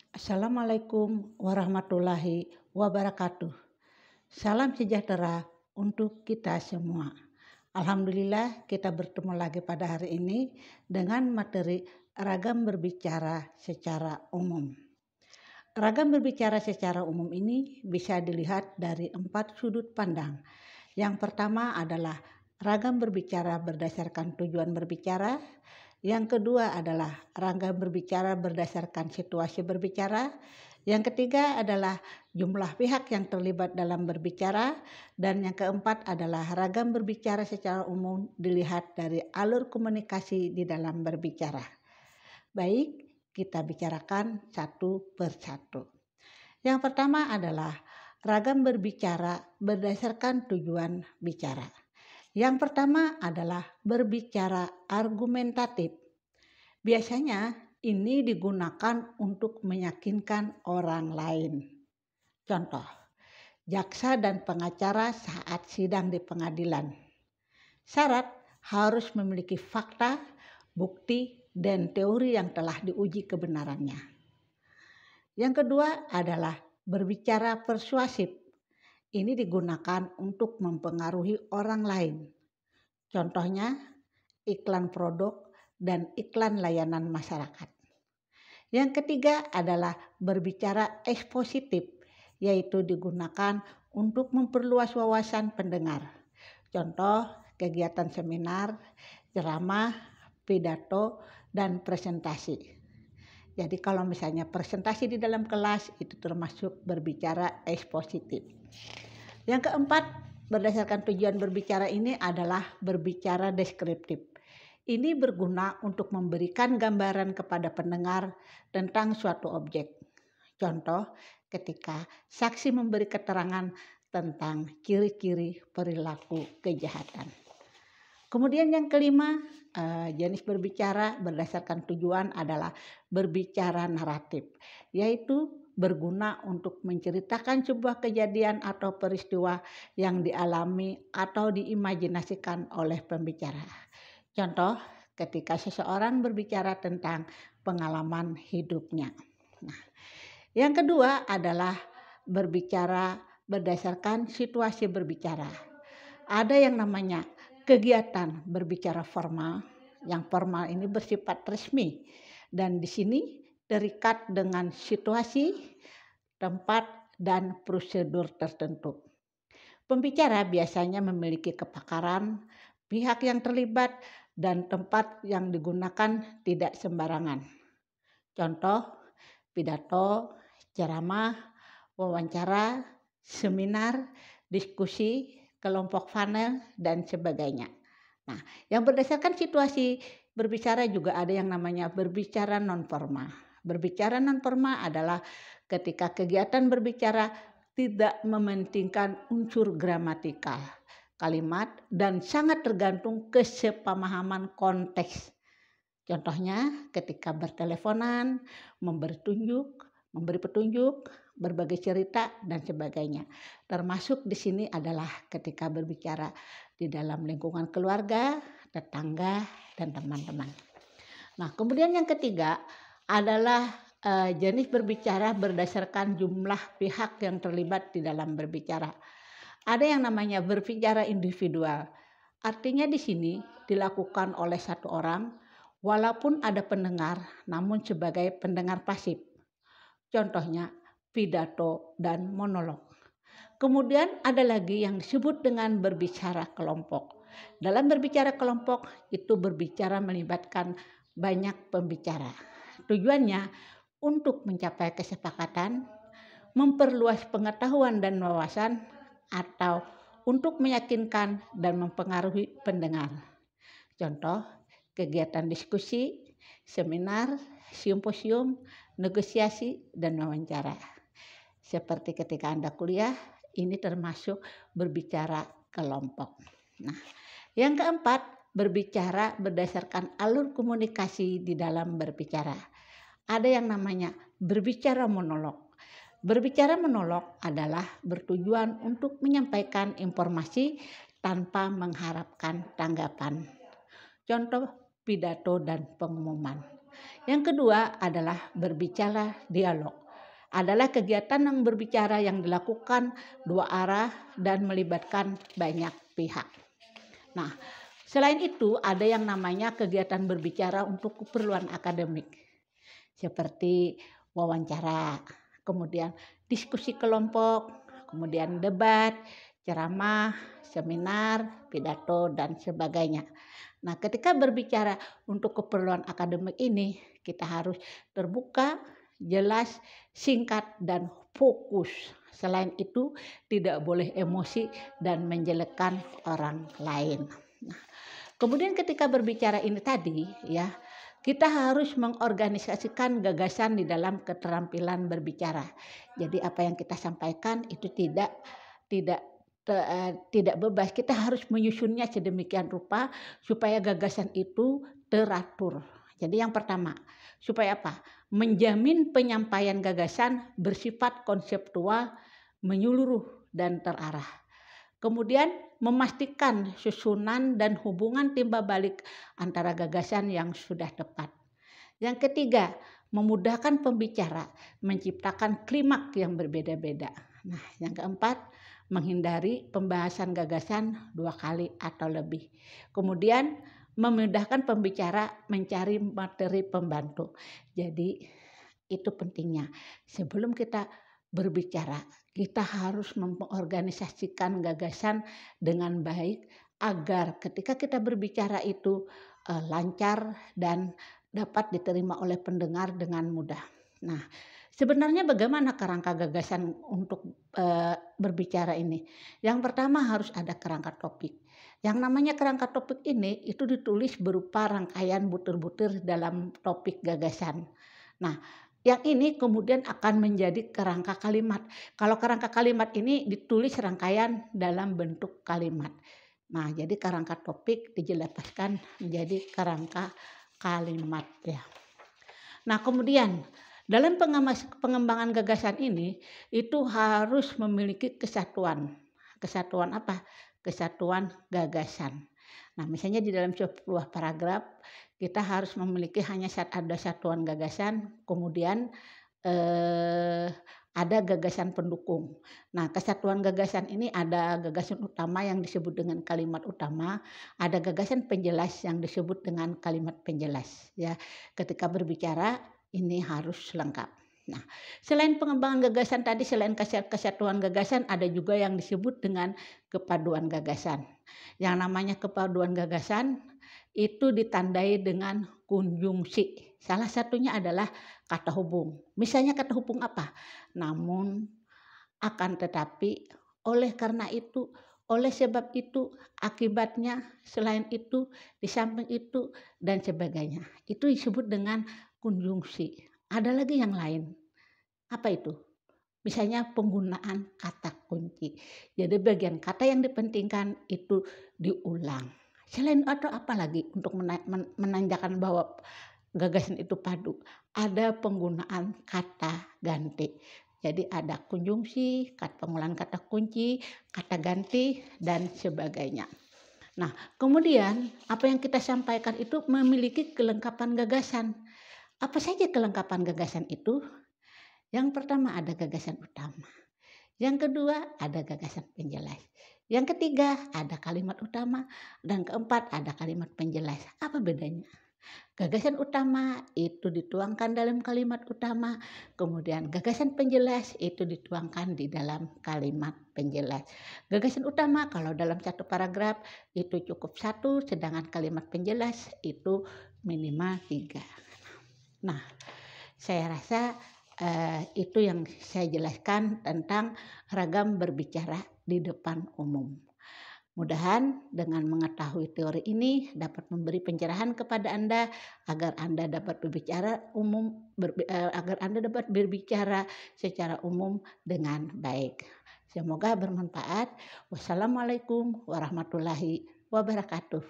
Assalamualaikum warahmatullahi wabarakatuh. Salam sejahtera untuk kita semua. Alhamdulillah kita bertemu lagi pada hari ini dengan materi ragam berbicara secara umum. Ragam berbicara secara umum ini bisa dilihat dari 4 sudut pandang. Yang pertama adalah ragam berbicara berdasarkan tujuan berbicara. Yang kedua adalah ragam berbicara berdasarkan situasi berbicara. Yang ketiga adalah jumlah pihak yang terlibat dalam berbicara. Dan yang keempat adalah ragam berbicara secara umum dilihat dari alur komunikasi di dalam berbicara. Baik, kita bicarakan satu persatu. Yang pertama adalah ragam berbicara berdasarkan tujuan bicara. Yang pertama adalah berbicara argumentatif. Biasanya ini digunakan untuk meyakinkan orang lain. Contoh, jaksa dan pengacara saat sidang di pengadilan. Syarat harus memiliki fakta, bukti, dan teori yang telah diuji kebenarannya. Yang kedua adalah berbicara persuasif. Ini digunakan untuk mempengaruhi orang lain. Contohnya, iklan produk dan iklan layanan masyarakat. Yang ketiga adalah berbicara ekspositif, yaitu digunakan untuk memperluas wawasan pendengar. Contoh, kegiatan seminar, ceramah, pidato, dan presentasi. Jadi kalau misalnya presentasi di dalam kelas itu termasuk berbicara ekspositif. Yang keempat, berdasarkan tujuan berbicara ini adalah berbicara deskriptif. Ini berguna untuk memberikan gambaran kepada pendengar tentang suatu objek. Contoh, ketika saksi memberi keterangan tentang ciri-ciri perilaku kejahatan. Kemudian yang kelima, jenis berbicara berdasarkan tujuan adalah berbicara naratif, yaitu berguna untuk menceritakan sebuah kejadian atau peristiwa yang dialami atau diimajinasikan oleh pembicara. Contoh, ketika seseorang berbicara tentang pengalaman hidupnya. Nah, yang kedua adalah berbicara berdasarkan situasi berbicara. Ada yang namanya kegiatan berbicara formal, yang formal ini bersifat resmi dan di sini terikat dengan situasi, tempat, dan prosedur tertentu. Pembicara biasanya memiliki kepakaran, pihak yang terlibat, dan tempat yang digunakan tidak sembarangan. Contoh, pidato, ceramah, wawancara, seminar, diskusi, kelompok panel, dan sebagainya. Nah, yang berdasarkan situasi berbicara juga ada yang namanya berbicara non-formal. Berbicara non-formal adalah ketika kegiatan berbicara tidak mementingkan unsur gramatikal, kalimat, dan sangat tergantung kesepamahaman konteks. Contohnya ketika berteleponan, memberi petunjuk, berbagai cerita, dan sebagainya. Termasuk di sini adalah ketika berbicara di dalam lingkungan keluarga, tetangga, dan teman-teman. Nah, kemudian yang ketiga adalah jenis berbicara berdasarkan jumlah pihak yang terlibat di dalam berbicara. Ada yang namanya berbicara individual. Artinya di sini dilakukan oleh satu orang, walaupun ada pendengar, namun sebagai pendengar pasif. Contohnya pidato dan monolog. Kemudian ada lagi yang disebut dengan berbicara kelompok. Dalam berbicara kelompok itu berbicara melibatkan banyak pembicara. Tujuannya untuk mencapai kesepakatan, memperluas pengetahuan dan wawasan, atau untuk meyakinkan dan mempengaruhi pendengar. Contoh, kegiatan diskusi, seminar, simposium, negosiasi, dan wawancara. Seperti ketika Anda kuliah, ini termasuk berbicara kelompok. Nah, yang keempat, berbicara berdasarkan alur komunikasi di dalam berbicara. Ada yang namanya berbicara monolog. Berbicara monolog adalah bertujuan untuk menyampaikan informasi tanpa mengharapkan tanggapan. Contoh, pidato dan pengumuman. Yang kedua adalah berbicara dialog. Adalah kegiatan yang berbicara yang dilakukan dua arah dan melibatkan banyak pihak. Nah, selain itu ada yang namanya kegiatan berbicara untuk keperluan akademik, seperti wawancara, kemudian diskusi kelompok, kemudian debat, ceramah, seminar, pidato, dan sebagainya. Nah, ketika berbicara untuk keperluan akademik ini, kita harus terbuka, jelas, singkat, dan fokus. Selain itu, tidak boleh emosi dan menjelekkan orang lain. Nah, kemudian ketika berbicara ini tadi, ya, kita harus mengorganisasikan gagasan di dalam keterampilan berbicara. Jadi apa yang kita sampaikan itu tidak tidak bebas. Kita harus menyusunnya sedemikian rupa supaya gagasan itu teratur. Jadi yang pertama, supaya apa? Menjamin penyampaian gagasan bersifat konseptual, menyeluruh dan terarah. Kemudian memastikan susunan dan hubungan timbal balik antara gagasan yang sudah tepat. Yang ketiga, memudahkan pembicara menciptakan klimaks yang berbeda-beda. Nah, yang keempat, menghindari pembahasan gagasan 2 kali atau lebih. Kemudian memudahkan pembicara mencari materi pembantu. Jadi itu pentingnya. Sebelum kita berbicara, kita harus mengorganisasikan gagasan dengan baik agar ketika kita berbicara itu lancar dan dapat diterima oleh pendengar dengan mudah. Nah, sebenarnya bagaimana kerangka gagasan untuk berbicara ini? Yang pertama harus ada kerangka topik. Yang namanya kerangka topik ini itu ditulis berupa rangkaian butir-butir dalam topik gagasan. Nah, yang ini kemudian akan menjadi kerangka kalimat. Kalau kerangka kalimat ini ditulis rangkaian dalam bentuk kalimat. Nah, jadi kerangka topik dijelaskan menjadi kerangka kalimat ya. Nah, kemudian dalam pengembangan gagasan ini itu harus memiliki kesatuan. Kesatuan apa? Kesatuan gagasan. Nah, misalnya di dalam sebuah paragraf kita harus memiliki hanya ada satuan gagasan, kemudian ada gagasan pendukung. Nah, kesatuan gagasan ini ada gagasan utama yang disebut dengan kalimat utama, ada gagasan penjelas yang disebut dengan kalimat penjelas. Ya, ketika berbicara ini harus lengkap. Nah, selain pengembangan gagasan tadi, selain kesatuan gagasan, ada juga yang disebut dengan kepaduan gagasan. Yang namanya kepaduan gagasan itu ditandai dengan konjungsi. Salah satunya adalah kata hubung. Misalnya kata hubung apa? Namun, akan tetapi, oleh karena itu, oleh sebab itu, akibatnya, selain itu, di samping itu, dan sebagainya. Itu disebut dengan konjungsi. Ada lagi yang lain. Apa itu? Misalnya penggunaan kata kunci. Jadi bagian kata yang dipentingkan itu diulang. Selain atau apa lagi untuk menandakan bahwa gagasan itu padu? Ada penggunaan kata ganti. Jadi ada konjungsi, pengulangan kata kunci, kata ganti, dan sebagainya. Nah, kemudian apa yang kita sampaikan itu memiliki kelengkapan gagasan. Apa saja kelengkapan gagasan itu? Yang pertama ada gagasan utama. Yang kedua ada gagasan penjelas. Yang ketiga ada kalimat utama. Dan keempat ada kalimat penjelas. Apa bedanya? Gagasan utama itu dituangkan dalam kalimat utama. Kemudian gagasan penjelas itu dituangkan di dalam kalimat penjelas. Gagasan utama kalau dalam satu paragraf itu cukup 1, sedangkan kalimat penjelas itu minimal 3. Nah, saya rasa itu yang saya jelaskan tentang ragam berbicara di depan umum. Mudahan dengan mengetahui teori ini dapat memberi pencerahan kepada Anda agar Anda dapat berbicara agar Anda dapat berbicara secara umum dengan baik. Semoga bermanfaat. Wassalamualaikum warahmatullahi wabarakatuh.